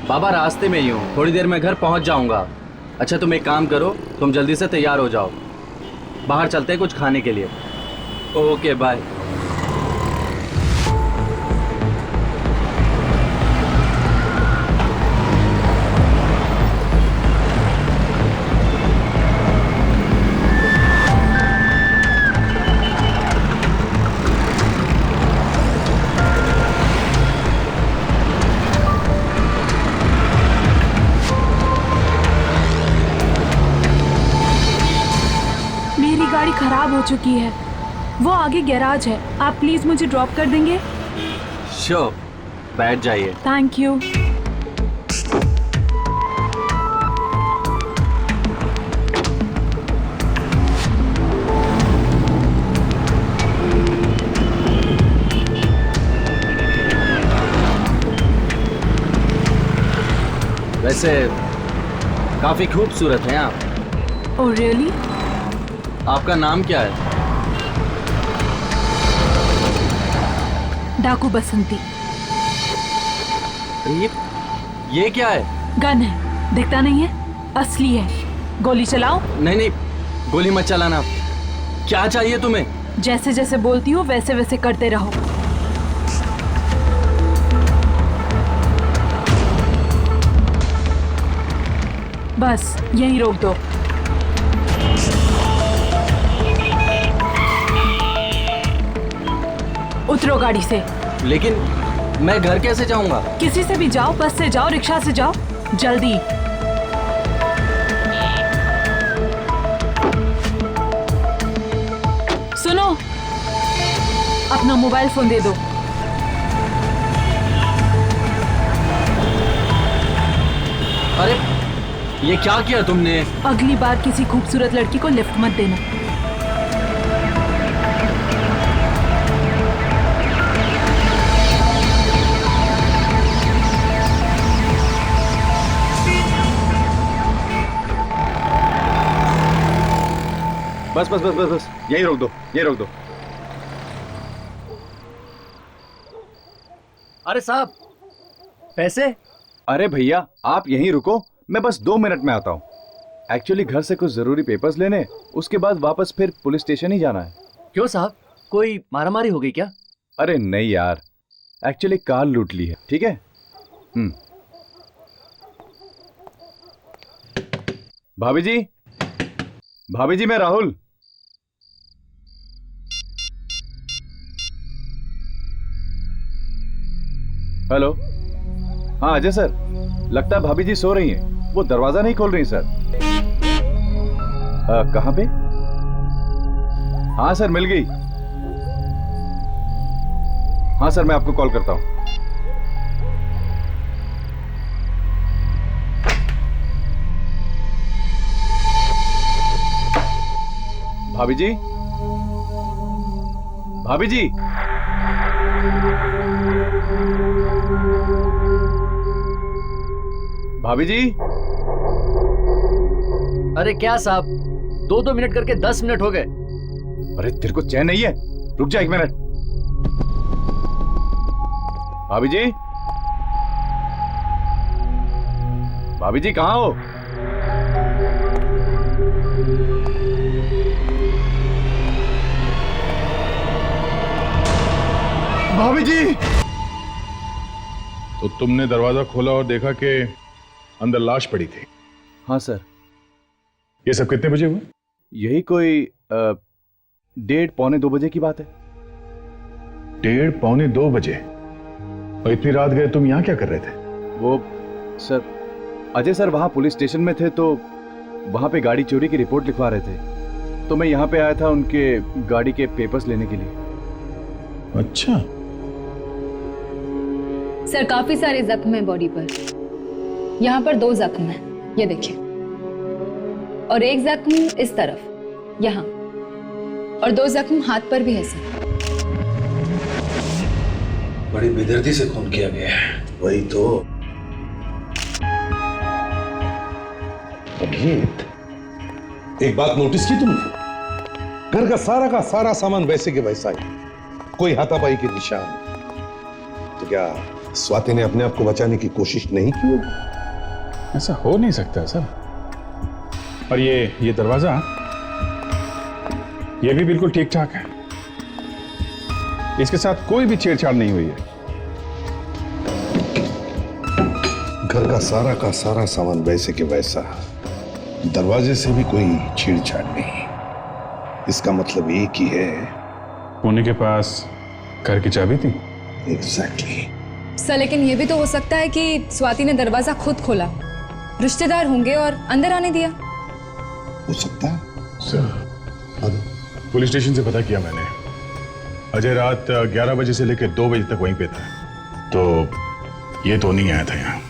बाबा रास्ते में ही हूँ, थोड़ी देर में घर पहुँच जाऊँगा। अच्छा तुम एक काम करो, तुम जल्दी से तैयार हो जाओ, बाहर चलते हैं कुछ खाने के लिए। Okay bye. गाड़ी खराब हो चुकी है, वो आगे गैराज है, आप प्लीज मुझे ड्रॉप कर देंगे? श्योर, बैठ जाइए। Thank you. वैसे काफी खूबसूरत हैं आप। Oh really? आपका नाम क्या है? डाकू बसंती। ये क्या है? गन है, दिखता नहीं है? असली है। गोली चलाओ? नहीं नहीं, गोली मत चलाना। क्या चाहिए तुम्हें? जैसे जैसे बोलती हूँ वैसे वैसे करते रहो। बस यहीं रोक दो। उतरो गाड़ी से। लेकिन मैं घर कैसे जाऊंगा? किसी से भी जाओ, बस से जाओ, रिक्शा से जाओ, जल्दी। सुनो, अपना मोबाइल फोन दे दो। अरे ये क्या किया तुमने? अगली बार किसी खूबसूरत लड़की को लिफ्ट मत देना। बस बस बस बस बस, यहीं रोक दो, यहीं रोक दो। अरे साहब, पैसे? अरे भैया आप यहीं रुको, मैं बस 2 मिनट में आता हूँ। एक्चुअली घर से कुछ जरूरी पेपर्स लेने, उसके बाद वापस फिर पुलिस स्टेशन ही जाना है। क्यों साहब, कोई मारामारी हो गई क्या? अरे नहीं यार, एक्चुअली कार लूट ली है। ठीक है। भाभी जी, भाभी जी मैं राहुल। हेलो। हाँ अजय सर, लगता है भाभी जी सो रही हैं, वो दरवाजा नहीं खोल रही सर। कहाँ पे? हाँ सर मिल गई। हाँ सर मैं आपको कॉल करता हूँ। भाभी जी, भाभी जी, भाभी जी। अरे क्या साहब, 2-2 मिनट करके 10 मिनट हो गए। अरे तेरे को चैन नहीं है? रुक जा 1 मिनट। भाभी जी, भाभी जी कहाँ हो? भाभी जी। तो तुमने दरवाजा खोला और देखा कि अंदर लाश पड़ी थी? हाँ सर। ये सब कितने बजे हुआ? यही कोई 1:30-2 बजे की बात है। 1:30-2 बजे? और इतनी रात गए तुम यहाँ क्या कर रहे थे? वो सर, अजय सर वहां पुलिस स्टेशन में थे तो वहां पे गाड़ी चोरी की रिपोर्ट लिखवा रहे थे, तो मैं यहाँ पे आया था उनके गाड़ी के पेपर्स लेने के लिए। अच्छा। सर काफी सारे जख्म हैं बॉडी पर। यहाँ पर 2 जख्म हैं, ये देखिए, और 1 जख्म इस तरफ यहाँ, और 2 जख्म हाथ पर भी है सर। बड़ी बेदर्दी से खून किया गया है। वही तो। अभिजीत, एक बात नोटिस की तुमने? घर का सारा सामान वैसे के वैसा ही, कोई हाथापाई के निशान। तो क्या स्वाति ने अपने आप को बचाने की कोशिश नहीं की होगी। ऐसा हो नहीं सकता सर। और ये दरवाजा, ये भी बिल्कुल ठीक ठाक है। इसके साथ कोई भी छेड़छाड़ नहीं हुई है। घर का सारा सामान वैसे के वैसा, दरवाजे से भी कोई छेड़छाड़ नहीं। इसका मतलब एक ही है, पुणे के पास घर की चाबी थी। एग्जैक्टली। सर लेकिन ये भी तो हो सकता है कि स्वाति ने दरवाजा खुद खोला, रिश्तेदार होंगे और अंदर आने दिया। हो सकता है सर, पुलिस स्टेशन से पता किया मैंने। अजय रात 11 बजे से लेकर 2 बजे तक वहीं पे था, तो ये तो नहीं आया था यहाँ।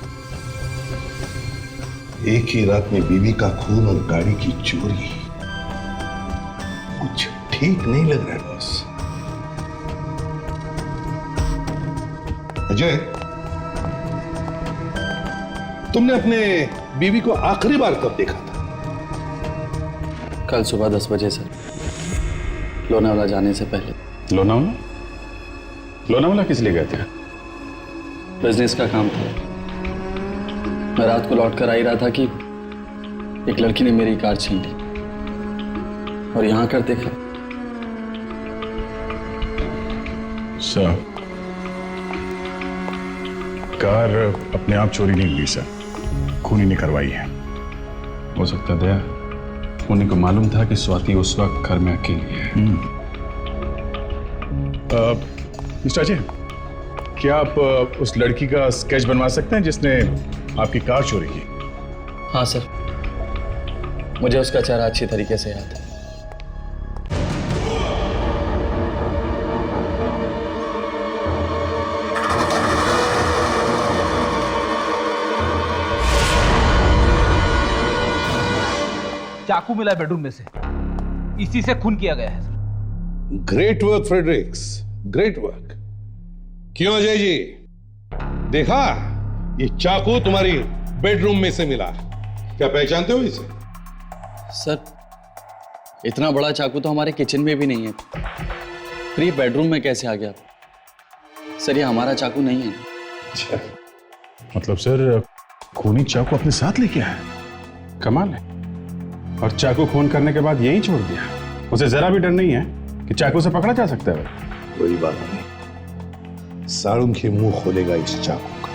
एक ही रात में बीवी का खून और गाड़ी की चोरी, कुछ ठीक नहीं लग रहा है बॉस। अजय, तुमने अपने बीवी को आखिरी बार कब देखा था? कल सुबह 10 बजे सर, लोनावाला जाने से पहले। लोनावाला? लोनावाला किस लिए गए थे? बिजनेस का काम था। मैं रात को लौट कर आ ही रहा था कि एक लड़की ने मेरी कार छीन ली और यहाँ कर देखा। सर, कार अपने आप चोरी नहीं हुई सर, खूनी ने करवाई है। हो सकता है दया, उन्हीं को मालूम था कि स्वाति उस वक्त घर में अकेली है। मिस्टर अजय, क्या आप उस लड़की का स्केच बनवा सकते हैं जिसने आपकी कार चोरी की? हाँ सर, मुझे उसका चेहरा अच्छी तरीके से याद है। चाकू मिला है बेडरूम में से, इसी से खून किया गया है sir. Great work Fredericks, great work. क्यों अजय जी, देखा ये चाकू तुम्हारी बेडरूम में से मिला, क्या पहचानते हो इसे? सर, इतना बड़ा चाकू तो हमारे किचन में भी नहीं है, फिर ये बेडरूम में कैसे आ गया? सर, ये हमारा चाकू नहीं है। अच्छा, मतलब सर, खूनी चाकू अपने साथ लेके आया? कमाल है। और चाकू खून करने के बाद यहीं छोड़ दिया? उसे जरा भी डर नहीं है कि चाकू से पकड़ा जा सकता है? कोई बात नहीं, साळुंखे मुंह खोलेगा इस चाकू का।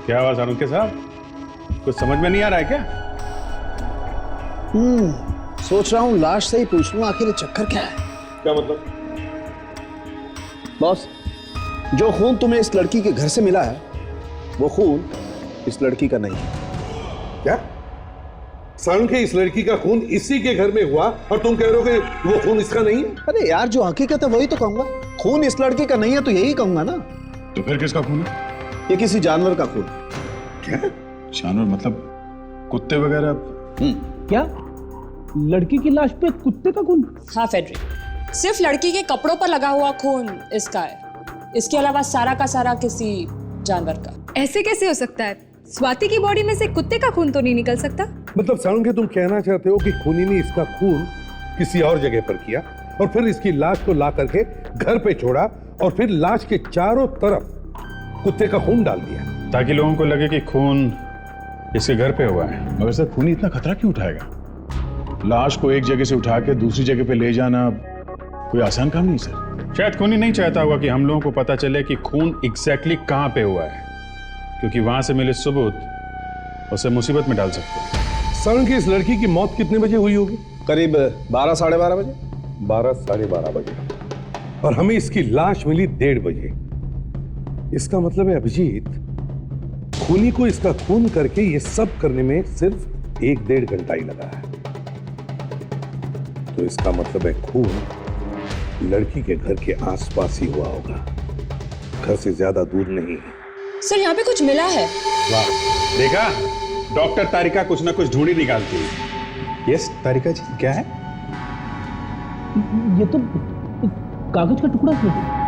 क्या हुआ साळुंखे साहब, कुछ समझ में नहीं आ रहा है क्या? सोच रहा हूं लाश से ही पूछ लूं आखिर ये चक्कर क्या है। क्या मतलब? बॉस, जो खून तुम्हें इस लड़की के घर से मिला है वो खून इस लड़की का नहीं है। क्या? साळुंखे, इस लड़की का खून इसी के घर में हुआ और तुम कह रहे हो कि वो खून इसका नहीं है? अरे यार, जो हकीकत है वही तो कहूंगा। खून इस लड़की का नहीं है तो यही कहूंगा ना। तो फिर किसका खून है? ये किसी जानवर का खून। क्या? जानवर मतलब कुत्ते वगैरह? क्या लड़की की लाश पे कुत्ते का खून? हाँ फेडरिक, सिर्फ लड़की के कपड़ों पर लगा हुआ खून इसका है, इसके अलावा सारा का सारा किसी जानवर का। ऐसे कैसे हो सकता है? स्वाति की बॉडी में से कुत्ते का खून तो नहीं निकल सकता। मतलब साळुंखे, तुम कहना चाहते हो कि खूनी ने इसका खून किसी और जगह पर किया और फिर इसकी लाश को ला करके घर पे छोड़ा और फिर लाश के चारों तरफ कुत्ते का खून डाल दिया, ताकि लोगों को लगे कि खून इसके घर पे हुआ है। मगर सर, खूनी इतना खतरा क्यों उठाएगा? लाश को एक जगह से उठा के दूसरी जगह पे ले जाना कोई आसान काम नहीं सर। शायद खूनी नहीं चाहता होगा कि हम लोगों को पता चले कि खून एग्जैक्टली कहां पे हुआ है, क्योंकि वहां से मिले सबूत उसे मुसीबत में डाल सकते हैं। साळुंखे, इस लड़की की मौत कितने बजे हुई होगी? करीब 12 साढ़े 12 बजे। 12 साढ़े 12 बजे, और हमें इसकी लाश मिली 1:30 बजे। इसका मतलब है अभिजीत, खूनी को इसका खून करके ये सब करने में सिर्फ 1-1.5 घंटा ही लगा है। तो इसका मतलब है खून लड़की के घर के आसपास ही हुआ होगा, घर से ज्यादा दूर नहीं। सर, यहाँ पे कुछ मिला है। वाह, देखा, डॉक्टर तारिका कुछ ना कुछ ढूंढी निकालती है। यस तारिका जी, क्या है? ये तो कागज का टुकड़ा है।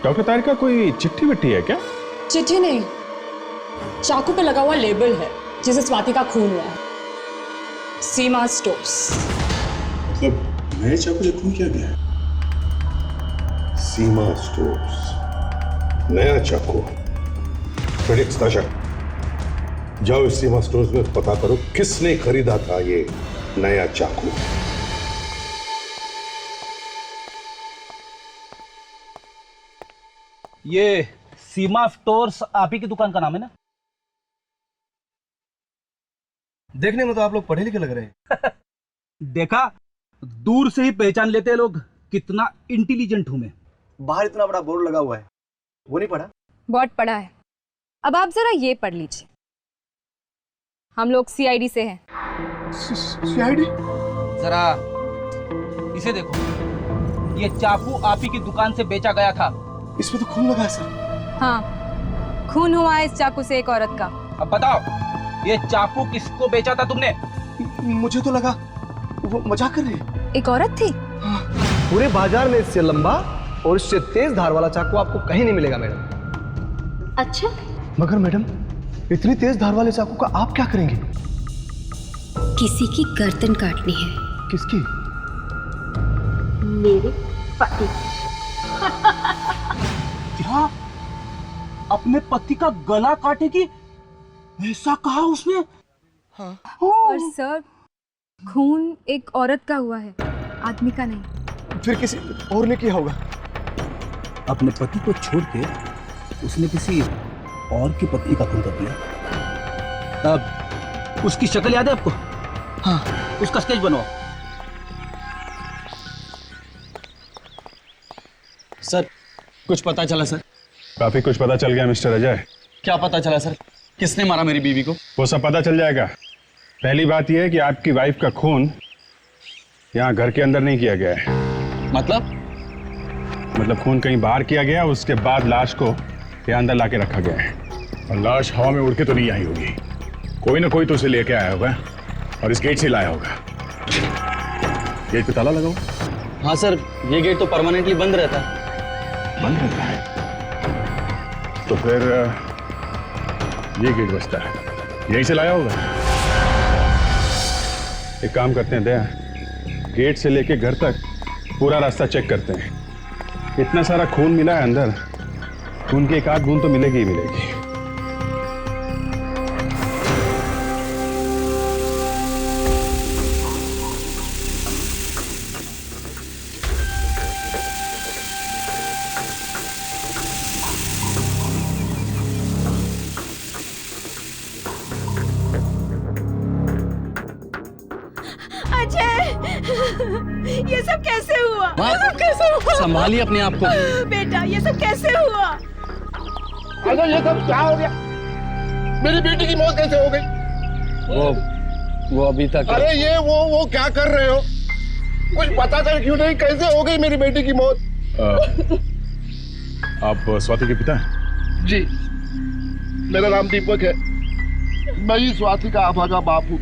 डॉक्टर ताहिर का कोई चिट्ठी विट्ठी है क्या? चिट्ठी नहीं, चाकू पे लगा हुआ लेबल है जिसे स्वाति का खून हुआ है। सीमा स्टोर्स। मतलब नए चाकू से खून किया गया है? सीमा स्टोर्स, नया चाकू। फेलिक्स ताशा, जाओ इस सीमा स्टोर्स में पता करो किसने खरीदा था ये नया चाकू। ये सीमा स्टोर्स आप ही की दुकान का नाम है ना? देखने में तो आप लोग पढ़े लिखे लग रहे हैं। देखा, दूर से ही पहचान लेते हैं लोग कितना इंटेलिजेंट हूं मैं। बाहर इतना बड़ा बोर्ड लगा हुआ है, वो नहीं पढ़ा? बहुत पढ़ा है। अब आप जरा ये पढ़ लीजिए, हम लोग सीआईडी से हैं। सीआईडी? जरा इसे देखो, ये चाकू आप ही की दुकान से बेचा गया था। इसमें तो खून लगा है सर। हाँ, खून हुआ है इस चाकू से एक औरत का। अब बताओ, ये चाकू किसको बेचा था तुमने? मुझे तो लगा वो मजाक कर रही है। एक औरत थी? पूरे बाजार में इससे लंबा और इससे तेज धार वाला चाकू आपको कहीं नहीं मिलेगा मैडम। अच्छा, मगर मैडम, इतनी तेज धार वाले चाकू का आप क्या करेंगे? किसी की गर्दन काटनी है। किसकी? मेरे पति। क्या अपने पति का गला काटेगी? ऐसा कहा उसने? हाँ। और सर, खून एक औरत का हुआ है, आदमी का नहीं। फिर किसी और ने किया होगा। अपने पति को छोड़ के उसने किसी और की पत्नी का खून कर दिया। अब उसकी शक्ल याद है आपको? हाँ, उसका स्केच बनवाओ। सर, कुछ पता चला सर? काफी कुछ पता चल गया मिस्टर अजय। क्या पता चला सर? किसने मारा मेरी बीवी को? वो सब पता चल जाएगा। पहली बात यह है कि आपकी वाइफ का खून यहाँ घर के अंदर नहीं किया गया है। मतलब खून कहीं बाहर किया गया, उसके बाद लाश को यहाँ अंदर लाके रखा गया है। और लाश हवा में उड़ के तो नहीं आई होगी, कोई ना कोई तो उसे लेके आया होगा और इस गेट से लाया होगा। गेट पे ताला लगा हुआ? हाँ सर, ये गेट तो परमानेंटली बंद रहता है। बंद रहता है? तो फिर ये गेट बचता है, यहीं से लाया होगा। एक काम करते हैं दया, गेट से लेके घर तक पूरा रास्ता चेक करते हैं। इतना सारा खून मिला है अंदर, खून की एक आध बूंद तो मिलेगी ही मिलेगी। ये सब कैसे हुआ? ये सब कैसे हुआ? संभालिए अपने आप को। बेटा, ये सब कैसे हुआ? अरे ये सब क्या हो गया? मेरी बेटी की मौत कैसे हो गई? वो अभी तक। अरे ये वो क्या कर रहे हो? कुछ पता चल क्यों नहीं, कैसे हो गई मेरी बेटी की मौत? आप स्वाति के पिता हैं? जी, मेरा नाम दीपक है। मैं ही स्वाति का अभागा बाप हूँ।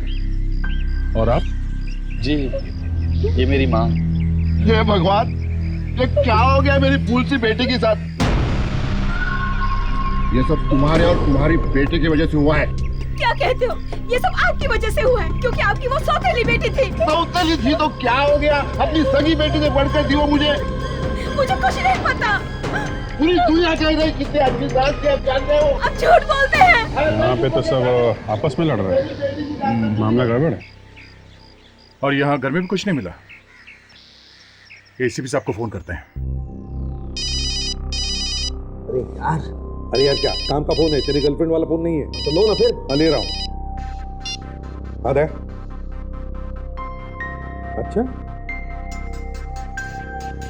और आप? जी, ये मेरी माँ। हे भगवान, ये क्या हो गया मेरी फूल सी बेटी के साथ? ये सब तुम्हारे और तुम्हारी बेटी की वजह से हुआ है। क्या कहते हो? ये सब आपकी वजह से हुआ है, क्योंकि आपकी वो सौतेली बेटी थी। सौतेली थी तो क्या हो गया? अपनी सगी बेटी से बढ़कर थी वो मुझे कुछ नहीं पता। पूरी दुनिया कह रही कितने अच्छी बात थी, आप जानते हो? आप झूठ बोलते हैं। यहाँ पे तो सब आपस में लड़ रहे हैं, मामला गड़बड़ है। और यहाँ घर में भी कुछ नहीं मिला। एसीपी साहब को फोन करते हैं। अरे यार क्या काम का फोन है? तेरी गर्लफ्रेंड वाला फोन नहीं है तो लो ना फिर। हाँ, ले रहा हूँ। हाँ दे। अच्छा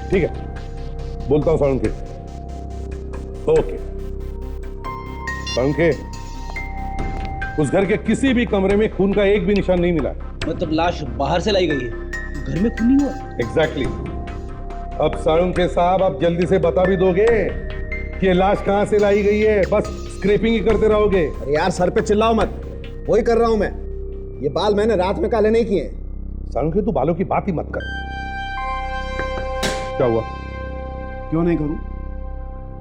ठीक है, बोलता हूँ साळुंखे। ओके साळुंखे, उस घर के किसी भी कमरे में खून का एक भी निशान नहीं मिला। मतलब लाश बाहर से लाई गई है, घर में खून नहीं हुआ? एग्जैक्टली। अब साळुंखे साहब, आप जल्दी से बता भी दोगे कि ये लाश कहां से लाई गई है? बस स्क्रैपिंग ही करते रहोगे। अरे यार सर पे चिल्लाओ मत, वही कर रहा हूं मैं। ये बाल मैंने रात में काले नहीं किए। साळुंखे तू बालों की बात ही मत कर। क्या हुआ? क्यों नहीं करूं?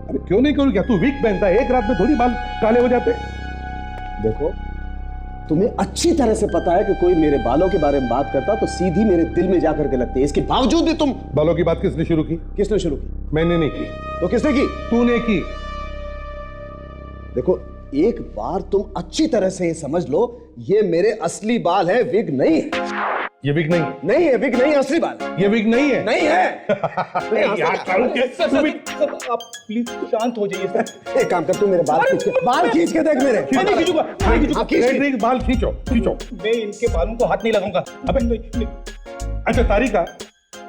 अरे क्यों नहीं करूँ? क्या तू वीक पहनता है? एक रात में थोड़ी बाल काले हो जाते। देखो, तुम्हें अच्छी तरह से पता है कि कोई मेरे बालों के बारे में बात करता तो सीधी मेरे दिल में जाकर के लगती है। इसके बावजूद भी तुम। बालों की बात किसने शुरू की? किसने शुरू की? मैंने नहीं की। तो किसने की? तूने की। देखो, एक बार तुम अच्छी तरह से ये समझ लो, ये मेरे असली बाल है, विग नहीं है। ये विग नहीं? नहीं है, विग नहीं, असली बाल है। ये विग नहीं है? नहीं है। आप प्लीज शांत हो जाइए सर। एक काम कर, तू मेरे बाल खींच के देख मेरे। मैं नहीं खींचूंगा। बाल खींचो खींचो। मैं इनके बालों को हाथ नहीं लगाऊंगा। अबे अच्छा तारिका,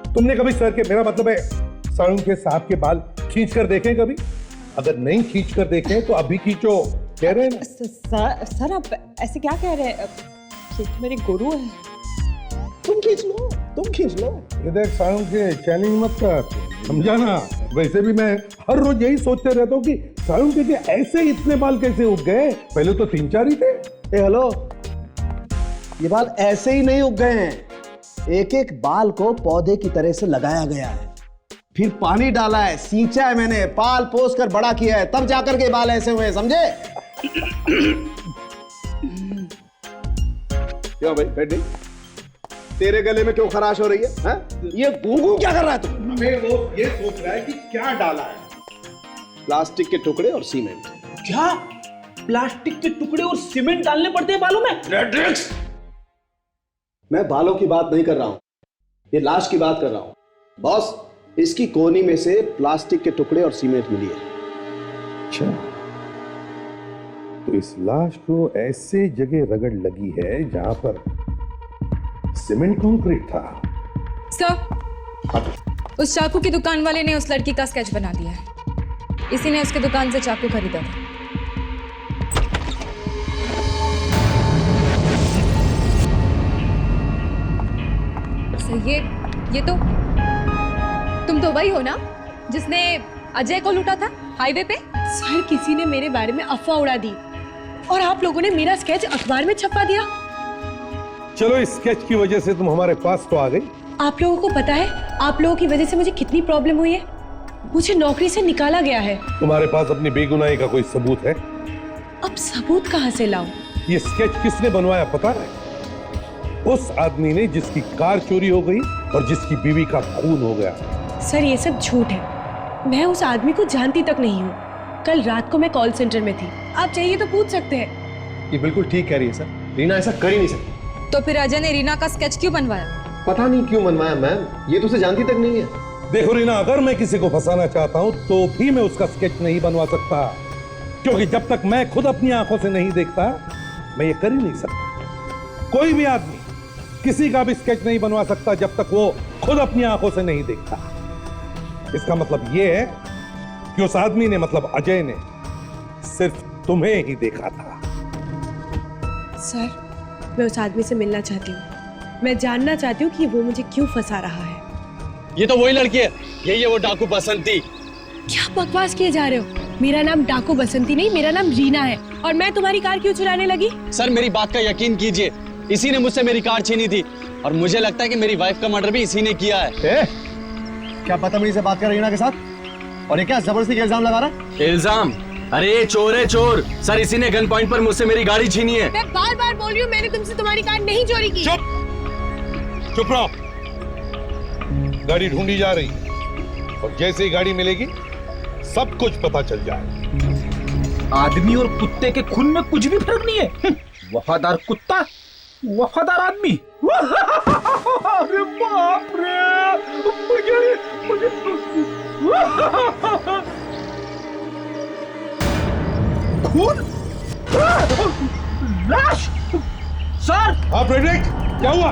तुमने कभी सर के, मेरा मतलब है साड़ू के साहब के बाल खींच कर देखे कभी? अगर नहीं खींच कर देखे तो अभी खींचो, कह रहे हैं ना। सर आप ऐसे क्या कह रहे हैं? ये तो मेरे गुरु है। तुम खींच लो, तुम खींच लो। ये देख साड़ू के चैलेंज मत कर, समझा ना? वैसे भी मैं हर रोज यही सोचते रहता हूँ कि साड़ू के ऐसे इतने बाल कैसे उग गए? पहले तो 3-4 ही थे। हेलो, ये बाल ऐसे ही नहीं उग गए हैं। एक एक बाल को पौधे की तरह से लगाया गया है, फिर पानी डाला है, सींचा है मैंने, पाल पोस कर बड़ा किया है, तब जाकर के बाल ऐसे हुए, समझे? क्यों भाई बैठ? तेरे गले में क्यों खराश हो रही है? हा? ये गूंगू क्या कर रहा है तू? मैं वो ये सोच रहा है कि क्या डाला है। प्लास्टिक के टुकड़े और सीमेंट। क्या प्लास्टिक के टुकड़े और सीमेंट डालने पड़ते हैं बालों में? मैं बालों की बात नहीं कर रहा हूं, ये लाश की बात कर रहा हूं। बॉस, इसकी कोहनी में से प्लास्टिक के टुकड़े और सीमेंट मिली है। अच्छा, तो इस लाश को ऐसे जगह रगड़ लगी है जहां पर सीमेंट कंक्रीट था। सर, उस चाकू की दुकान वाले ने उस लड़की का स्केच बना दिया है। इसी ने उसके दुकान से चाकू खरीदा था। सर, ये तो तुम तो वही हो ना जिसने अजय को लूटा था हाईवे पे? सर, किसी ने मेरे बारे में अफवाह उड़ा दी और आप लोगों ने मेरा स्केच अखबार में छपवा दिया। चलो, इस स्केच की वजह से तुम हमारे पास तो आ गई। आप लोगों को पता है आप लोगों की वजह से मुझे कितनी प्रॉब्लम हुई है? मुझे नौकरी से निकाला गया है। तुम्हारे पास अपनी बेगुनाही का कोई सबूत है? अब सबूत कहां से लाऊं? ये स्केच किसने बनवाया पता है? उस आदमी ने जिसकी कार चोरी हो गई और जिसकी बीवी का खून हो गया। सर, ये सब झूठ है। मैं उस आदमी को जानती तक नहीं हूँ। कल रात को मैं कॉल सेंटर में थी, आप चाहिए तो पूछ सकते हैं। ये बिल्कुल ठीक कह रही है सर, रीना ऐसा कर ही नहीं सकती। तो फिर अजय ने रीना का स्केच क्यों बनवाया? पता नहीं क्यों बनवाया मैम, ये तो उसे जानती तक नहीं है। देखो रीना, अगर मैं किसी को फंसाना चाहता हूं तो भी मैं उसका स्केच नहीं बनवा सकता, क्योंकि जब तक मैं खुद अपनी आंखों से नहीं देखता मैं ये कर ही नहीं सकता। कोई भी आदमी किसी का भी स्केच नहीं बनवा सकता जब तक वो खुद अपनी आंखों से नहीं देखता। इसका मतलब ये है कि उस आदमी ने, मतलब अजय ने, सिर्फ तुम्हें ही देखा था। सर, मैं उस आदमी से मिलना चाहती हूँ। मैं जानना चाहती हूँ कि वो मुझे क्यों फंसा रहा है। ये तो वही लड़की है, यही है वो डाकू बसंती। क्या बकवास किए जा रहे हो? मेरा नाम डाकू बसंती नहीं, मेरा नाम रीना है। और मैं तुम्हारी कार क्यों चुराने लगी? सर, मेरी बात का यकीन कीजिए, इसी ने मुझसे मेरी कार छीनी थी और मुझे लगता है कि मेरी वाइफ का मर्डर भी इसी ने किया है। क्या बदतमीजी से बात कर रीना के साथ? और ये क्या जबरदस्ती का इल्जाम लगा रहा है? इल्जाम? अरे ये चोर है, चोर। सर, इसी ने गन पॉइंट पर मुझसे मेरी गाड़ी छीनी है। मैं बार बार बोल रही हूँ, मैंने तुमसे तुम्हारी कार नहीं चोरी की। चुप रहो, गाड़ी ढूंढी जा रही और जैसे ही गाड़ी मिलेगी सब कुछ पता चल जाएगा। आदमी और कुत्ते के खून में कुछ भी फर्क नहीं है। वफादार कुत्ता, वफादार आदमी। अरे बाप रे, मुझे खून, लाश। सर, हाँ फ्रेडरिक, क्या हुआ?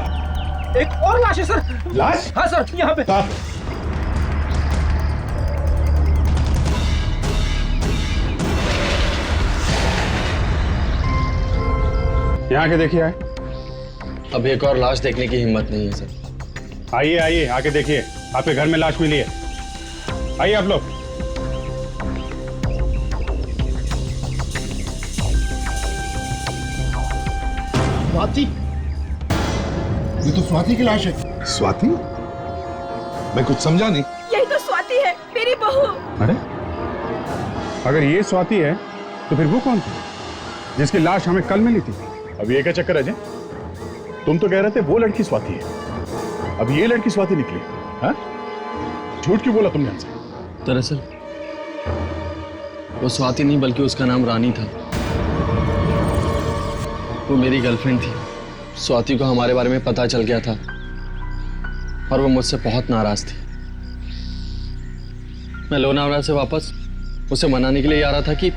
एक और लाश है सर। लाश? हाँ सर, यहाँ पे। यहाँ के देखिए। आए, अब एक और लाश देखने की हिम्मत नहीं है सर। आइए आइए, आके देखिए, आपके घर में लाश मिली है। आइए आप लोग। स्वाति, ये तो स्वाति की लाश है। स्वाति? मैं कुछ समझा नहीं। यही तो स्वाति है, मेरी बहू। अरे अगर ये स्वाति है तो फिर वो कौन थी जिसकी लाश हमें कल मिली थी? अब ये क्या चक्कर है अजय? तुम तो कह रहे थे वो लड़की स्वाति है, अब ये लड़की स्वाति निकली। हाँ, झूठ क्यों बोला तुमने हमसे? दरअसल वो स्वाति नहीं बल्कि उसका नाम रानी था। वो मेरी गर्लफ्रेंड थी। स्वाति को हमारे बारे में पता चल गया था और वो मुझसे बहुत नाराज थी। मैं लोनावला से वापस उसे मनाने के लिए आ रहा था कि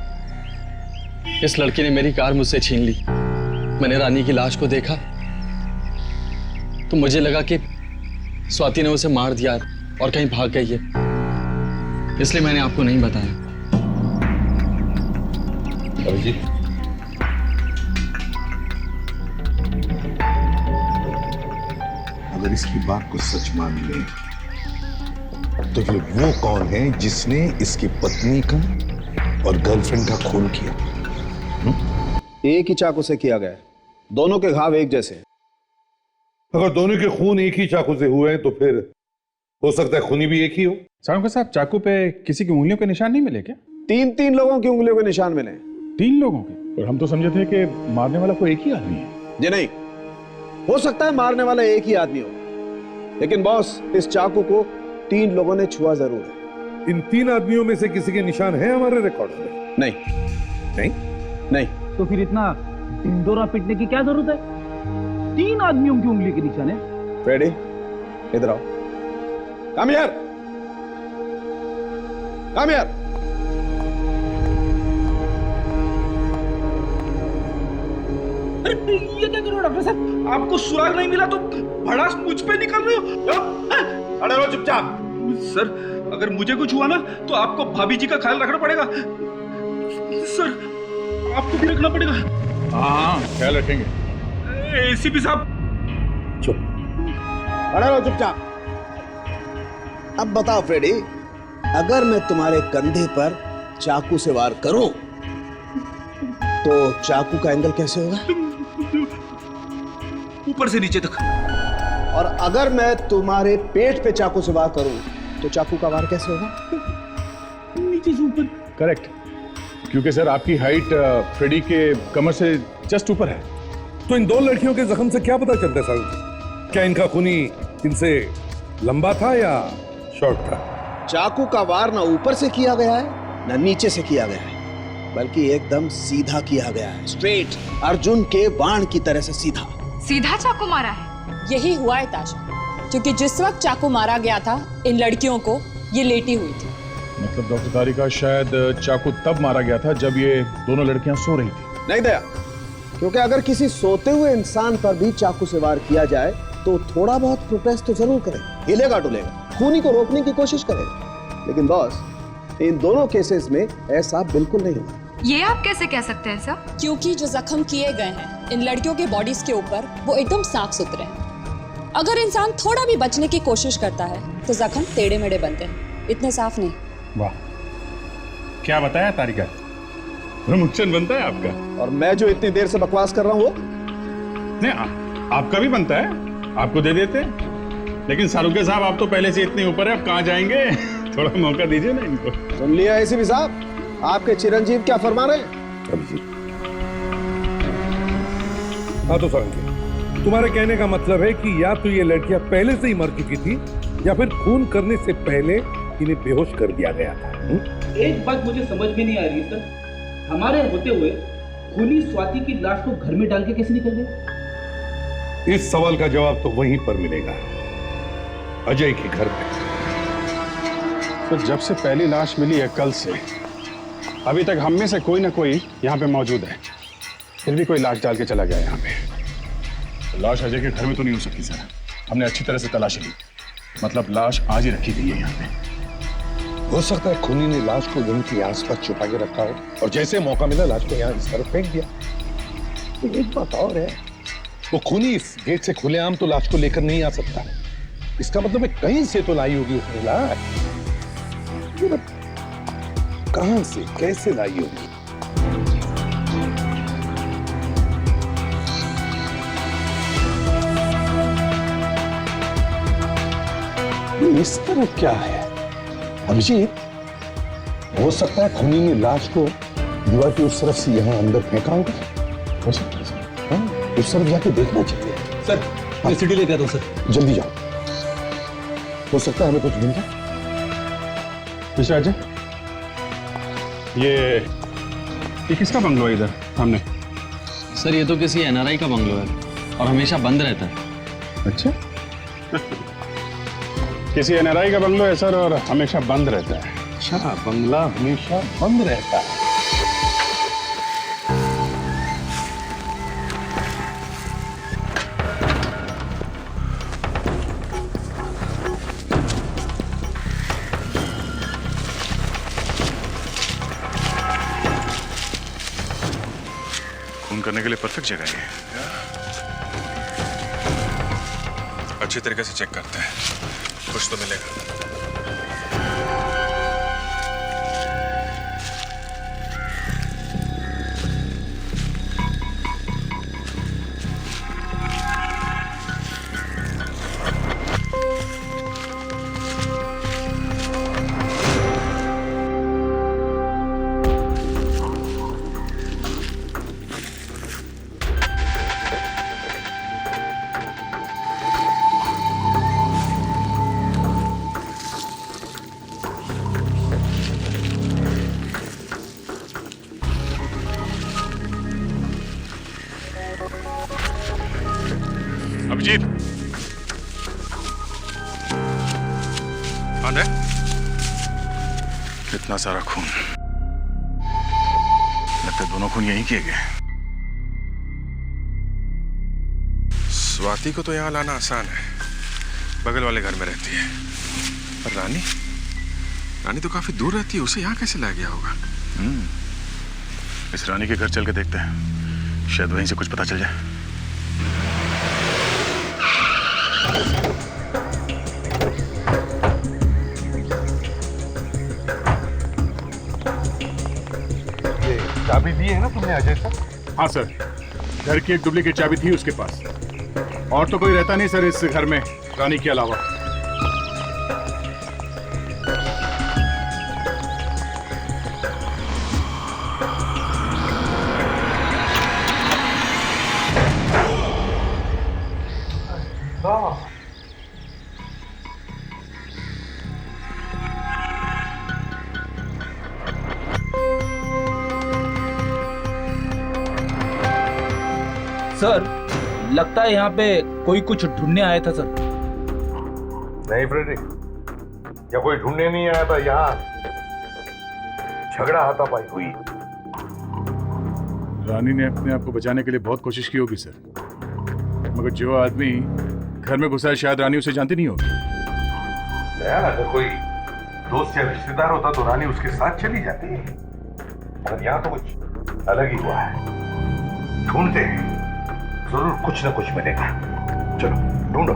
इस लड़की ने मेरी कार मुझसे छीन ली। मैंने रानी की लाश को देखा तो मुझे लगा कि स्वाति ने उसे मार दिया और कहीं भाग गई है, इसलिए मैंने आपको नहीं बताया। अभिजीत, अगर इसकी बात को सच मान ले तो फिर वो कौन है जिसने इसकी पत्नी का और गर्लफ्रेंड का खून किया? एक ही चाकू से किया गया है, दोनों के घाव एक जैसे। अगर दोनों के खून एक ही चाकू से हुए हैं तो फिर हो सकता है खूनी भी एक ही हो। साहब साहब, चाकू पे किसी की उंगलियों के निशान नहीं मिले क्या? तीन लोगों की उंगलियों के निशान मिले। 3 लोगों के? और हम तो समझे थे कि मारने वाला कोई एक ही आदमी है। जी नहीं, हो सकता है मारने वाला एक ही आदमी हो, लेकिन बॉस इस चाकू को 3 लोगों ने छुआ जरूर है। इन 3 आदमियों में से किसी के निशान है हमारे रिकॉर्ड में? नहीं नहीं नहीं। तो फिर इतना ढिंडोरा पीटने की क्या जरूरत है? 3 आदमियों की उंगली के निशान है। फ्रेडी, इधर आओ। Come here, come here. अरे ये क्या कर रहे हो डॉक्टर साहब? आपको सुराग नहीं मिला तो भड़ास मुझ पे निकल रहे हो? अरे रो चुपचाप। सर, अगर मुझे कुछ हुआ ना तो आपको भाभी जी का ख्याल रखना पड़ेगा। सर, आपको भी रखना पड़ेगा। हाँ, ख्याल रखेंगे। एसीपी साहब, चुप, अरे रो चुपचाप। अब बताओ फ्रेडी, अगर मैं तुम्हारे कंधे पर चाकू से वार करूं तो चाकू का एंगल कैसे होगा? ऊपर से नीचे तक। और अगर मैं तुम्हारे पेट पे चाकू से वार करूं तो चाकू का वार कैसे होगा? नीचे से ऊपर। करेक्ट, क्योंकि सर आपकी हाइट फ्रेडी के कमर से जस्ट ऊपर है। तो इन 2 लड़कियों के जख्म से क्या पता चलता है साहब? क्या इनका खूनी इनसे लंबा था या शॉर्ट था? चाकू का वार ना ऊपर से किया गया है ना नीचे से किया गया है, बल्कि एकदम सीधा किया गया है। स्ट्रेट, अर्जुन के बाण की तरह से सीधा। सीधा चाकू मारा है? यही हुआ है ताशा, क्योंकि जिस वक्त चाकू मारा गया था इन लड़कियों को ये लेटी हुई थी। मतलब डॉक्टर तारिका, शायद चाकू तब मारा गया था जब ये दोनों लड़कियां सो रही थी। नहीं दया, क्योंकि अगर किसी सोते हुए इंसान पर भी चाकू से वार किया जाए तो थोड़ा बहुत प्रोटेस्ट तो जरूर करेगा, हिलेगा डुलेगा, खूनी को रोकने की कोशिश करेगा। लेकिन बॉस, इन दोनों केसेस में ऐसा बिल्कुल नहीं हुआ। ये आप कैसे कह सकते हैं सर? क्योंकि जो जख्म किए गए हैं इन लड़कियों के बॉडीज के ऊपर वो एकदम साफ सुथरे हैं। अगर इंसान थोड़ा भी बचने की कोशिश करता है तो जख्म टेढ़े मेढ़े बनते हैं, इतने साफ नहीं। वाह, क्या बताया तारिका, प्रमोशन बनता है आपका। और मैं जो इतनी देर से बकवास कर रहा हूँ नहीं, आपका भी बनता है, आपको दे देते हैं। लेकिन शाहरुख साहब, आप तो पहले से इतने ऊपर है, आप कहाँ जाएंगे? थोड़ा मौका दीजिए ना इनको। सुन लिया एसीपी साहब, आपके चिरंजीव क्या फरमा रहे हैं? हाँ तो साहब, तुम्हारे कहने का मतलब है कि या तो ये लड़कियां पहले से ही मर चुकी थी या फिर खून करने से पहले इन्हें बेहोश कर दिया गया था। एक बात मुझे समझ में नहीं आ रही है सर, हमारे होते हुए खूनी स्वाति की लाश को घर में डाल के कैसे निकल गए? इस सवाल का जवाब तो वहीं पर मिलेगा, अजय के घर पे। तो जब से पहली लाश मिली है कल से अभी तक हम में से कोई ना कोई यहाँ पे मौजूद है, फिर भी कोई लाश डाल के चला गया यहाँ पे। तो लाश अजय के घर में तो नहीं हो सकती सर, हमने अच्छी तरह से तलाशी ली, मतलब लाश आज ही रखी गई है यहाँ पे। हो सकता है खूनी ने लाश को यहीं के आसपास छुपा के रखा हो और जैसे मौका मिला लाश को यहाँ इस तरफ फेंक दिया। तो एक बात और है, वो खूनी इस गेट से खुलेआम तो लाश को लेकर नहीं आ सकता, इसका मतलब है कहीं से तो लाई होगी उसने लाश। कहां से कैसे लाई होगी? इस तरह क्या है अभिजीत? हो सकता है खूनी ने लाश को दीवार की उस तरफ से यहाँ अंदर फेंका होगा। हो सकता है सर। हाँ, उस तरफ जाके देखना चाहिए। सर मैं सीढ़ी लेके आता हूँ सर। जल्दी जाओ, हो सकता है हमें कुछ मिल जाए। मिस्टर अजय, ये किसका बंगलो है इधर सामने? सर ये तो किसी एनआरआई का बंगलो है और हमेशा बंद रहता है। अच्छा किसी एनआरआई का बंगलो है सर, और हमेशा बंद रहता है। अच्छा, बंगला हमेशा बंद रहता है। खून करने के लिए परफेक्ट जगह है। अच्छी तरीके से चेक करते हैं, कुछ तो मिलेगा। अभिजीत, आंदे? कितना सारा खून, लगता है दोनों खून यहीं किए गए। स्वाति को तो यहाँ लाना आसान है, बगल वाले घर में रहती है। पर रानी, रानी तो काफी दूर रहती है, उसे यहाँ कैसे ला गया होगा? इस रानी के घर चल के देखते हैं, शायद वहीं से कुछ पता चल जाए। चाबी दी है ना तुमने अजय सर? हाँ सर, घर की एक डुप्लीकेट चाबी थी उसके पास। और तो कोई रहता नहीं सर इस घर में रानी के अलावा। सर लगता है यहाँ पे कोई कुछ ढूंढने आया था सर। नहीं फ्रेडरिक, या कोई ढूंढने नहीं आया था, यहाँ झगड़ा हाथापाई हुई। रानी ने अपने आप को बचाने के लिए बहुत कोशिश की होगी सर, मगर जो आदमी घर में घुसा है शायद रानी उसे जानती नहीं होगी। अगर कोई दोस्त या रिश्तेदार होता तो रानी उसके साथ चली जाती, मगर यहाँ तो कुछ अलग ही हुआ है। ढूंढते हैं, जरूर कुछ ना कुछ मिलेगा। चलो ढूंढो।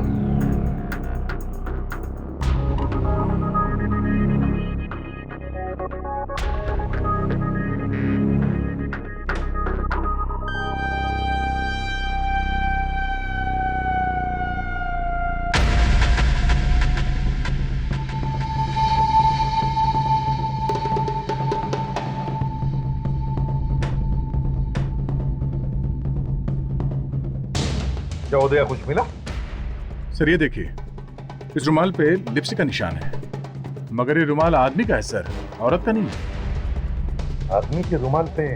क्या उदया कुछ मिला? सर ये देखिए, इस रुमाल पे लिपस्टिक का निशान है, मगर ये रुमाल आदमी का है सर, औरत का नहीं है। आदमी के रुमाल पे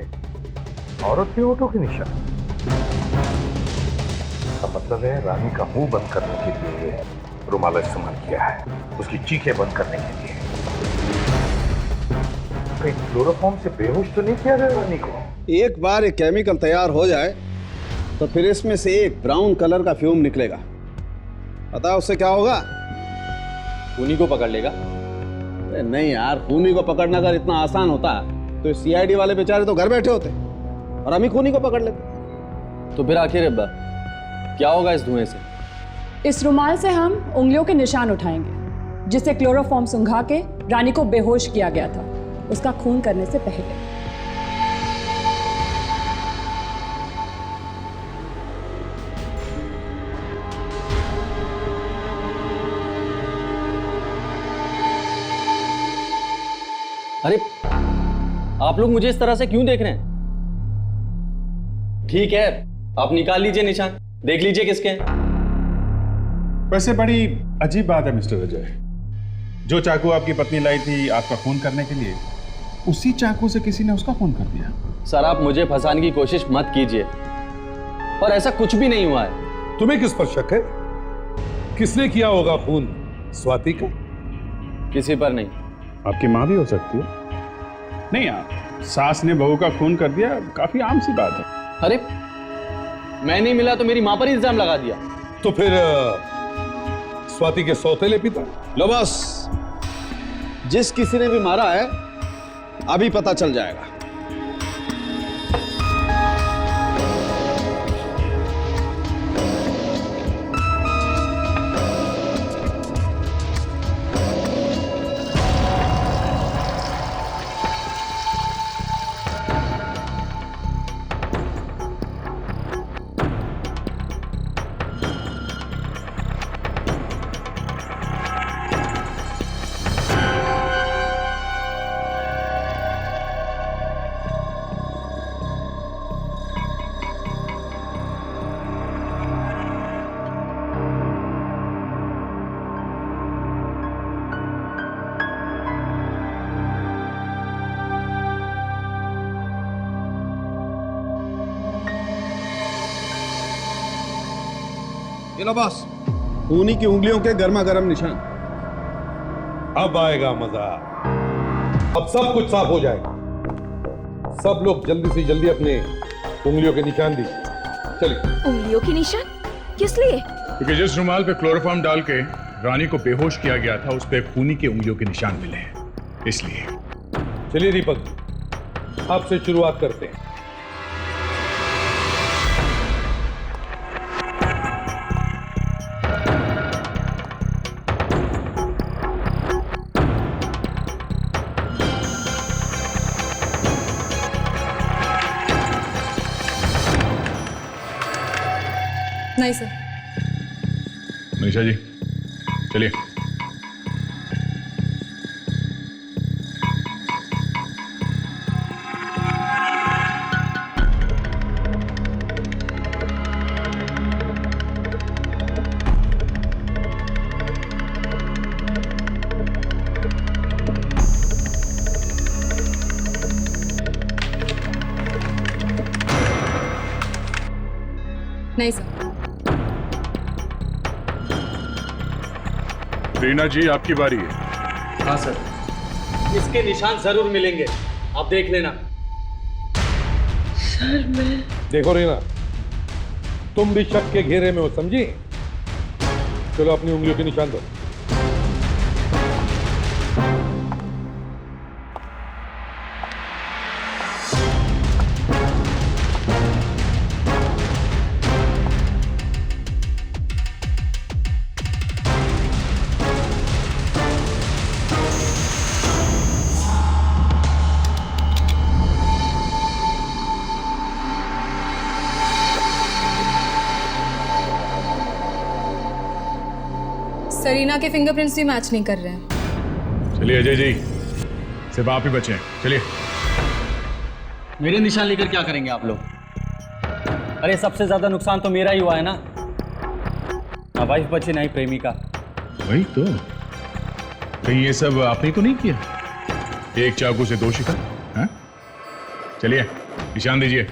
औरत के होठों के निशान? इसका मतलब है रानी का मुंह बंद करने के लिए रुमाल इस्तेमाल किया है, उसकी चीखें बंद करने के लिए। कहीं क्लोरोफॉर्म से बेहोश तो नहीं किया गया रानी को? एक बार ये केमिकल तैयार हो जाए तो फिर इसमें से एक ब्राउन कलर का फ्यूम निकलेगा। पता है उससे क्या होगा? खूनी को पकड़ लेगा। अरे नहीं यार, खूनी को पकड़ना अगर इतना आसान होता तो सीआईडी वाले बेचारे तो घर बैठे होते और हम ही खूनी को पकड़ लेते। तो फिर आखिर अब्बा क्या होगा इस धुएं से? इस रुमाल से हम उंगलियों के निशान उठाएंगे, जिससे क्लोरोफॉर्म सुंघा के रानी को बेहोश किया गया था, उसका खून करने से पहले। अरे आप लोग मुझे इस तरह से क्यों देख रहे हैं? ठीक है, आप निकाल लीजिए निशान, देख लीजिए किसके हैं। वैसे बड़ी अजीब बात है मिस्टर अजय, जो चाकू आपकी पत्नी लाई थी आपका खून करने के लिए, उसी चाकू से किसी ने उसका खून कर दिया। सर आप मुझे फंसाने की कोशिश मत कीजिए, और ऐसा कुछ भी नहीं हुआ है। तुम्हें किस पर शक है? किसने किया होगा खून? स्वाति का? किसी पर नहीं। आपकी माँ भी हो सकती है। नहीं आप सास ने बहू का खून कर दिया, काफी आम सी बात है। अरे मैं नहीं मिला तो मेरी माँ पर इल्जाम लगा दिया। तो फिर स्वाति के सौतेले पिता? लो बस, जिस किसी ने भी मारा है अभी पता चल जाएगा। ये लो बॉस, खूनी की उंगलियों के गर्मा गर्म निशान। अब आएगा मजा, अब सब कुछ साफ हो जाएगा। सब लोग जल्दी से जल्दी अपने उंगलियों के निशान दीजिए। चलिए। उंगलियों के निशान किस लिए? क्योंकि जिस रुमाल पे क्लोरोफॉर्म डाल के रानी को बेहोश किया गया था, उस पे खूनी की उंगलियों के निशान मिले हैं, इसलिए। चलिए दीपक, आपसे शुरुआत करते हैं। नहीं सर। मनीषा जी चलिए। नहीं सर। रीना जी आपकी बारी है। हाँ सर, इसके निशान जरूर मिलेंगे, आप देख लेना। सर मैं देखो रीना, तुम भी शक के घेरे में हो, समझी? चलो अपनी उंगलियों के निशान दो। सरीना के फिंगरप्रिंट्स भी मैच नहीं कर रहे हैं। चलिए अजय जी, सिर्फ आप ही बचे हैं, चलिए। मेरे निशान लेकर क्या करेंगे आप लोग? अरे सबसे ज्यादा नुकसान तो मेरा ही हुआ है ना, वाइफ बची नहीं प्रेमिका। वही तो, कहीं ये सब आपने तो नहीं किया? एक चाकू से दो शिकार, हाँ? चलिए निशान दीजिए।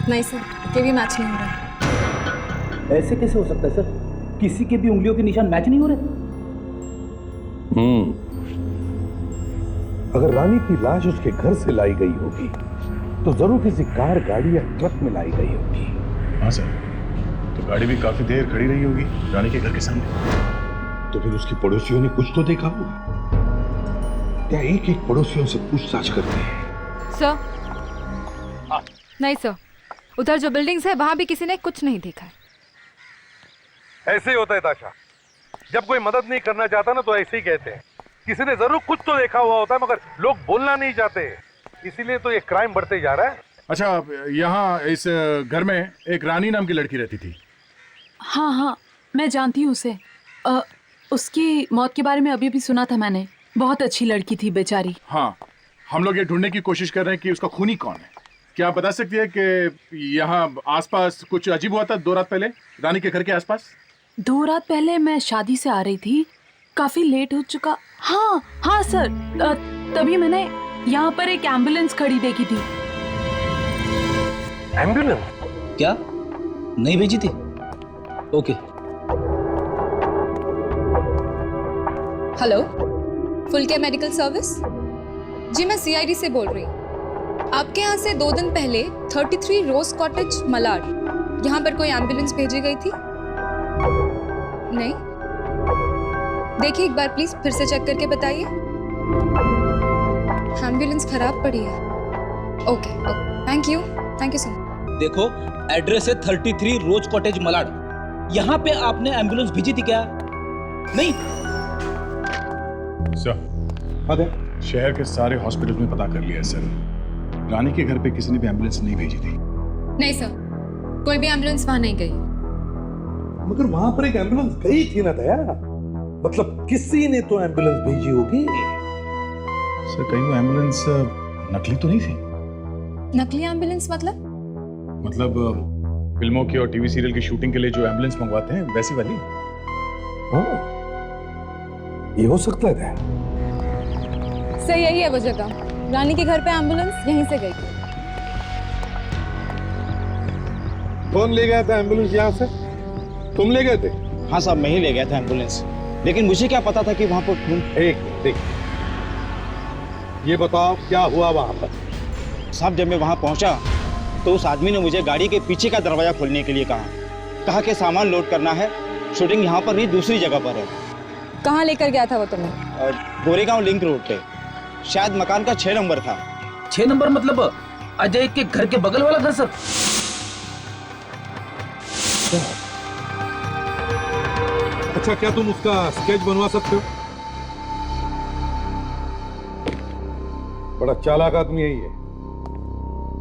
नहीं सर, ये भी मैच नहीं हो रहा। ऐसे कैसे हो सकता है सर? किसी के भी उंगलियों के निशान मैच नहीं हो रहे? अगर रानी की लाश उसके घर से लाई गई होगी तो जरूर किसी कार, गाड़ी या ट्रक में लाई गई होगी। हाँ सर, तो गाड़ी भी काफी देर खड़ी रही होगी रानी के घर के सामने। तो फिर उसके पड़ोसियों ने कुछ तो देखा होगा। क्या एक एक पड़ोसियों से पूछताछ करते हैं? सर नहीं सर, उधर जो बिल्डिंग्स है वहां भी किसी ने कुछ नहीं देखा है। ऐसे ही होता है ताशा, जब कोई मदद नहीं करना चाहता ना तो ऐसे ही कहते हैं। किसी ने जरूर कुछ तो देखा हुआ होता है मगर लोग बोलना नहीं चाहते, इसीलिए तो ये क्राइम बढ़ते जा रहा है। अच्छा, यहाँ इस घर में एक रानी नाम की लड़की रहती थी। हाँ हाँ, मैं जानती हूँ उसे। उसकी मौत के बारे में अभी भी सुना था मैंने। बहुत अच्छी लड़की थी बेचारी। हाँ, हम लोग ये ढूंढने की कोशिश कर रहे हैं कि उसका खूनी कौन है। क्या आप बता सकती है कि यहाँ आसपास कुछ अजीब हुआ था 2 रात पहले रानी के घर के आसपास? 2 रात पहले मैं शादी से आ रही थी, काफी लेट हो चुका। हाँ हाँ सर, तभी मैंने यहाँ पर एक एम्बुलेंस खड़ी देखी थी। एम्बुलेंस? क्या नहीं भेजी थी? Okay. Hello, full care medical service? जी मैं सीआईडी से बोल रही हूँ। आपके यहाँ से 2 दिन पहले 33 रोज कॉटेज मलाड, यहाँ पर कोई एम्बुलेंस भेजी गई थी? नहीं? देखिए एक बार प्लीज फिर से चेक करके बताइए। एम्बुलेंस खराब पड़ी है। Okay, thank you so much. देखो, एड्रेस है 33 रोज कॉटेज मलाड। यहाँ पे आपने एम्बुलेंस भेजी थी क्या? नहीं सर, शहर के सारे हॉस्पिटल में पता कर लिया सर। रानी के घर पे किसी ने भी एम्बुलेंस नहीं भेजी थी। नहीं सर, कोई भी एम्बुलेंस वहां नहीं गई। मगर वहां पर एक एम्बुलेंस गई थी ना दया, मतलब किसी ने तो एम्बुलेंस भेजी होगी। सर कहीं वो एम्बुलेंस नकली तो नहीं थी? नकली एम्बुलेंस मतलब? मतलब फिल्मों की और टीवी सीरियल की शूटिंग के लिए जो एम्बुलेंस मंगवाते हैं वैसी वाली। हाँ, ये हो सकता है। सर यही है वो जगह, रानी के घर पे एम्बुलेंस यहीं से गई। कौन ले गया था एम्बुलेंस यहाँ से? तुम ले गए थे? हाँ साहब, मैं ही ले गया था एम्बुलेंस, लेकिन मुझे क्या पता था कि वहां पर खून। एक ये बताओ क्या हुआ वहां पर? साहब जब मैं वहां पहुंचा तो उस आदमी ने मुझे गाड़ी के पीछे का दरवाजा खोलने के लिए कहा कि सामान लोड करना है, शूटिंग यहाँ पर नहीं दूसरी जगह पर है। कहाँ लेकर गया था वो तुम्हें? गोरेगांव लिंक रोड पे, शायद मकान का 6 नंबर था। 6 नंबर मतलब अजय के घर के बगल वाला घर सर? अच्छा, क्या तुम उसका स्केच बनवा सकते हो? बड़ा चालाक आदमी है ये।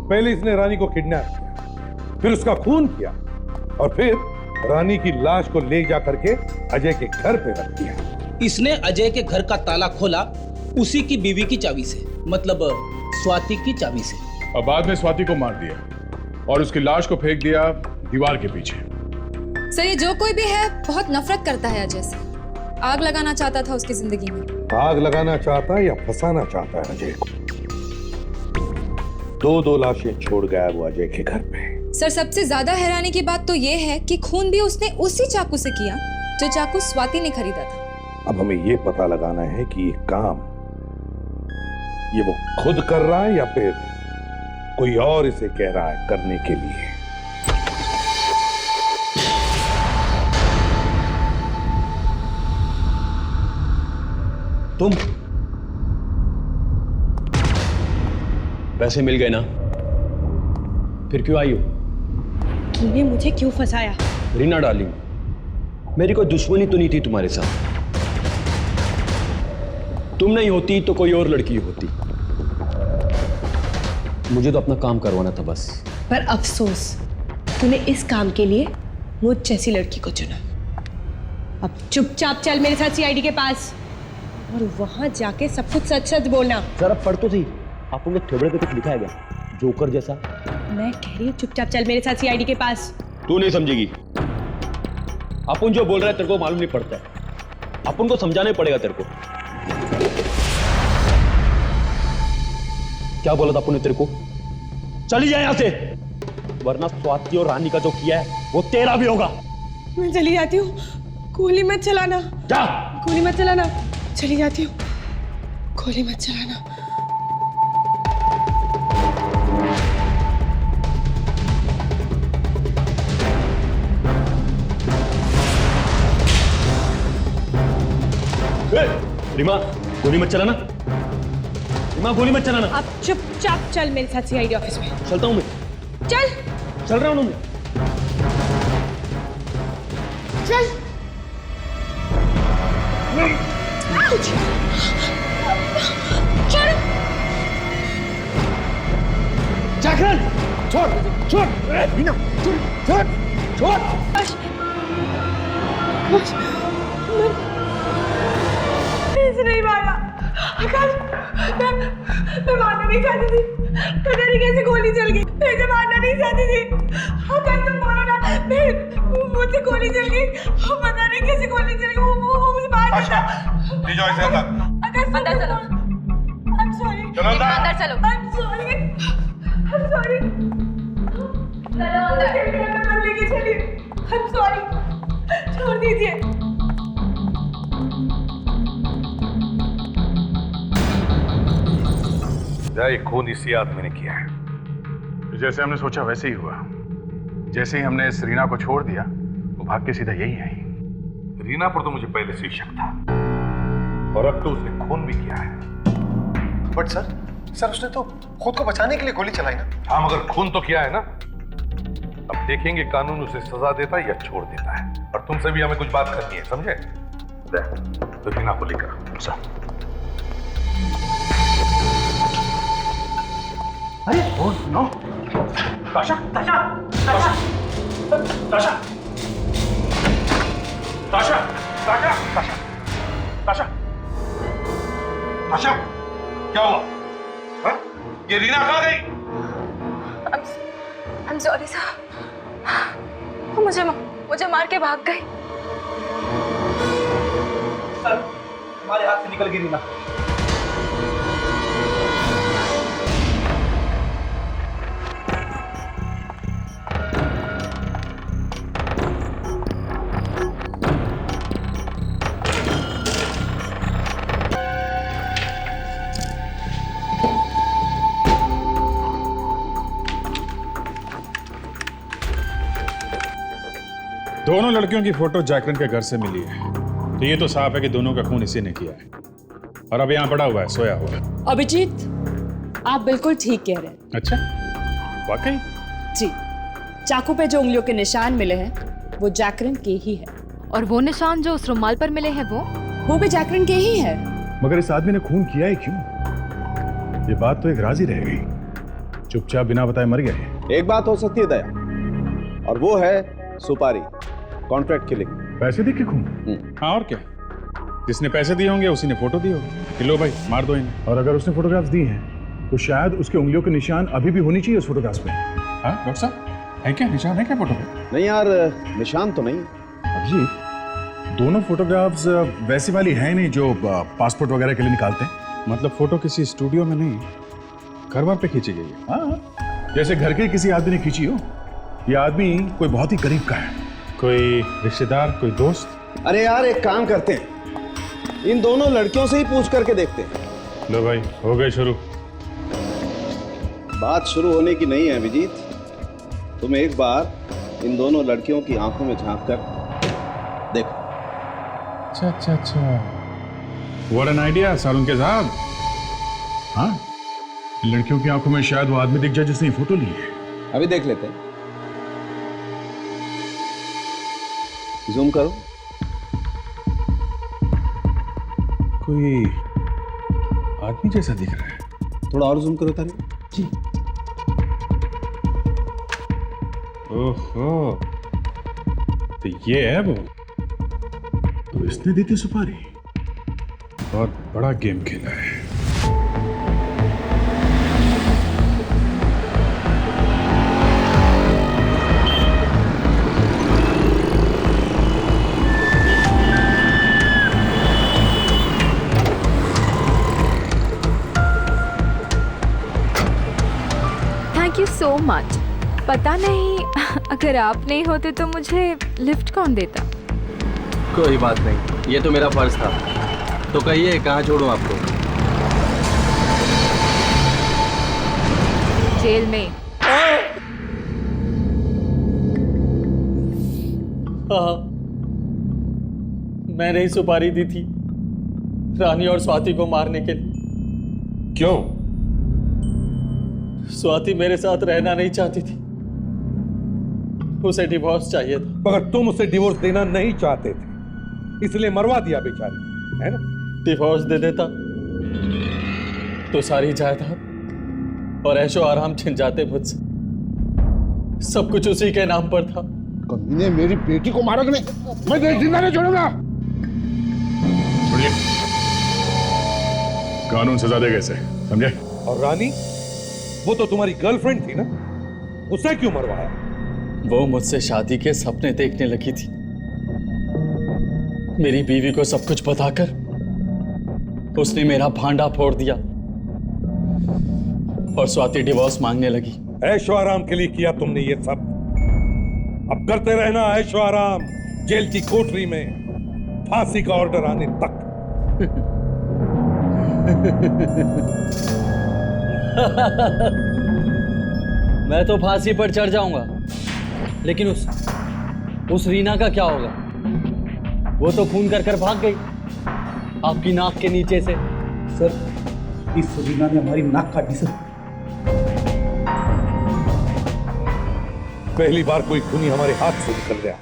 पहले इसने रानी को किडनैप किया, फिर उसका खून किया और फिर रानी की लाश को ले जा करके अजय के घर पे रख दिया। इसने अजय के घर का ताला खोला उसी की बीवी की चाबी से, मतलब स्वाति की चाबी से। और बाद में स्वाति को मार दिया और उसकी लाश को फेंक दिया दीवार के पीछे। सर ये जो कोई भी है बहुत नफरत करता है अजय से। आग लगाना चाहता था उसकी जिंदगी में। आग लगाना चाहता है या फंसाना चाहता है अजय को? 2 लाशें छोड़ गया वो अजय के घर पे। सर सबसे ज्यादा हैरानी की बात तो ये है कि खून भी उसने उसी चाकू से किया जो चाकू स्वाति ने खरीदा था। अब हमें ये पता लगाना है कि ये काम ये वो खुद कर रहा है या फिर कोई और इसे कह रहा है करने के लिए। तुम पैसे मिल गए ना, फिर क्यों आई हो? तूने मुझे क्यों फंसाया? रीना डार्लिंग, मेरी कोई दुश्मनी तो नहीं थी तुम्हारे साथ। तुम नहीं होती तो कोई और लड़की होती। मुझे तो अपना काम करवाना था बस। पर अफसोस तूने इस काम के लिए मुझ जैसी लड़की को चुना। अब चुपचाप चल मेरे साथ सीआईडी के पास और वहां जाके सब कुछ सच सच बोलना। जरा पढ़ तो सही, आप उनके थोबड़े पे कुछ लिखा है क्या? जोकर जैसा। मैं कह रही हूँ चुपचाप चल मेरे साथ सीआईडी के पास। तू नहीं समझेगी। अपन जो बोल रहा है तेरे को मालूम नहीं पड़ता है। अपन को समझाना ही पड़ेगा तेरे को। क्या बोला था अपन ने तेरे को? चली जाए यहां से, वरना स्वाति और रानी का जो किया है वो तेरा भी होगा। मैं चली जाती हूँ, गोली मत चलाना। जा। गोली मत चलाना, चली जाती हूँ, गोली मत चलाना। रीमा, गोली मत चलाना। रीमा, गोली मत चलाना। अब चुपचाप चल मेरे साथ सीआईडी ऑफिस में। चलता हूं मैं। चल रहा हूं मैं। चल। जागरण छोड़ छोड़ मीना छोड़ छोड़ नहीं मारा आकाश, मैं मारना नहीं चाहती थी, पता नहीं कैसे गोली चल गई। मुझे मारना नहीं चाहती थी आकाश, तुम बोलो ना, मुझसे गोली चल गई, पता नहीं कैसे गोली चल गई। वो मुझे मार देता। ले जाओ इसे अंदर। आकाश अंदर चलो। I'm sorry। चलो अंदर चलो। I'm sorry। I'm sorry। चलो अंदर। मत लेके चलिए। I'm sorry। छोड़ दीजिए। खून इसी आदमी ने किया है। जैसे हमने सोचा वैसे ही हुआ। जैसे ही हमने रीना को छोड़ दिया वो भाग के सीधा यही आई। रीना पर तो मुझे पहले से ही शक था और अब तो उसने खून भी किया है। बट सर उसने तो खुद को बचाने के लिए गोली चलाई ना। हाँ मगर खून तो किया है ना। अब देखेंगे कानून उसे सजा देता है या छोड़ देता है। और तुमसे भी हमें कुछ बात करनी है, समझे? तो रीना को लेकर सर। अरे ओ नो ताशा ताशा ताशा ताशा ताशा ताशा ताशा ताशा ताशा क्या हुआ? हाँ? ये रीना कहाँ गई? I'm sorry सर, मुझे मार के भाग गई। सर हमारे हाथ से निकल गई रीना। दोनों लड़कियों की फोटो जैकलिन के घर से मिली है, तो ये तो साफ है कि दोनों का खून इसी ने किया है। और अब यहाँ पड़ा हुआ है, सोया हुआ है। अभिजीत, आप बिल्कुल ठीक कह रहे हैं। अच्छा, वाकई? जी, चाकू पे जो उंगलियों के निशान मिले हैं वो जैकलिन के ही है। और वो निशान जो उस रुमाल पर मिले हैं वो भी जैकलिन के ही है। मगर इस आदमी ने खून किया ही क्यों? ये बात तो एक राज ही रह गई। चुपचाप बिना बताए मर गए। एक बात हो सकती है दया, और वो है सुपारी, कॉन्ट्रैक्ट किलिंग। पैसे दे के खून? हाँ और क्या, जिसने पैसे दिए होंगे उसी ने फोटो दी होगी कि लो भाई मार दो इन्हें। और अगर उसने फोटोग्राफ्स दी हैं तो शायद उसके उंगलियों के निशान अभी भी होनी चाहिए उस फोटोग्राफ्स पे। हाँ डॉक्टर साहब, है क्या निशान, है क्या फोटो पे? नहीं यार, निशान तो नहीं। अभिजीत, दोनों फोटोग्राफ्स वैसी वाली है नहीं जो पासपोर्ट वगैरह के लिए निकालते हैं। मतलब फोटो किसी स्टूडियो में नहीं, घर वर पे खींची गई है। हाँ, जैसे घर के किसी आदमी ने खींची हो। ये आदमी कोई बहुत ही करीब का है, कोई रिश्तेदार, कोई दोस्त। अरे यार एक काम करते हैं, इन दोनों लड़कियों से ही पूछ करके देखते हैं। लो भाई, हो गए शुरू। बात शुरू होने की नहीं है अभिजीत। तुम एक बार इन दोनों लड़कियों की आंखों में झांक कर देखो। अच्छा अच्छा अच्छा, व्हाट एन आइडिया सालुंके साहब। हाँ, इन लड़कियों की आंखों में शायद वो आदमी दिख जाए जिसने फोटो ली है। अभी देख लेते हैं, जूम करो। कोई आदमी जैसा दिख रहा है। थोड़ा और जूम करो तारे जी। ओहो, तो ये है वो। तो इसने दी थी सुपारी। बहुत बड़ा गेम खेला है। Thank you so much. पता नहीं अगर आप नहीं होते तो मुझे लिफ्ट कौन देता। कोई बात नहीं, ये तो मेरा फर्ज था। तो कहिए कहाँ छोड़ूं आपको? जेल में। हाँ, मैंने ही सुपारी दी थी रानी और स्वाति को मारने के लिए। क्यों? स्वाति मेरे साथ रहना नहीं चाहती थी, उसे डिवोर्स चाहिए था। मगर तुम उसे डिवोर्स देना नहीं चाहते थे, इसलिए मरवा दिया बेचारी। है ना? डिवोर्स दे देता तो सारी जायदाद और ऐशो आराम छिन जाते मुझसे। सब कुछ उसी के नाम पर था। कमीने मेरी बेटी को मारा तुम्हें, मैं तुझे जिंदा नहीं छोड़ूंगा। छोड़िए, कानून सजा देगा इसे, समझे? और रानी, वो तो तुम्हारी गर्लफ्रेंड थी ना, उसे क्यों मरवाया? वो मुझसे शादी के सपने देखने लगी थी। मेरी बीवी को सब कुछ बताकर उसने मेरा भांडा फोड़ दिया और स्वाति डिवोर्स मांगने लगी। ऐशो आराम के लिए किया तुमने ये सब, अब करते रहना ऐशो आराम, जेल की कोठरी में फांसी का ऑर्डर आने तक। मैं तो फांसी पर चढ़ जाऊंगा, लेकिन उस रीना का क्या होगा? वो तो खून कर भाग गई आपकी नाक के नीचे से। सर, इस रीना ने हमारी नाक काटी सर। पहली बार कोई खूनी हमारे हाथ से निकल गया।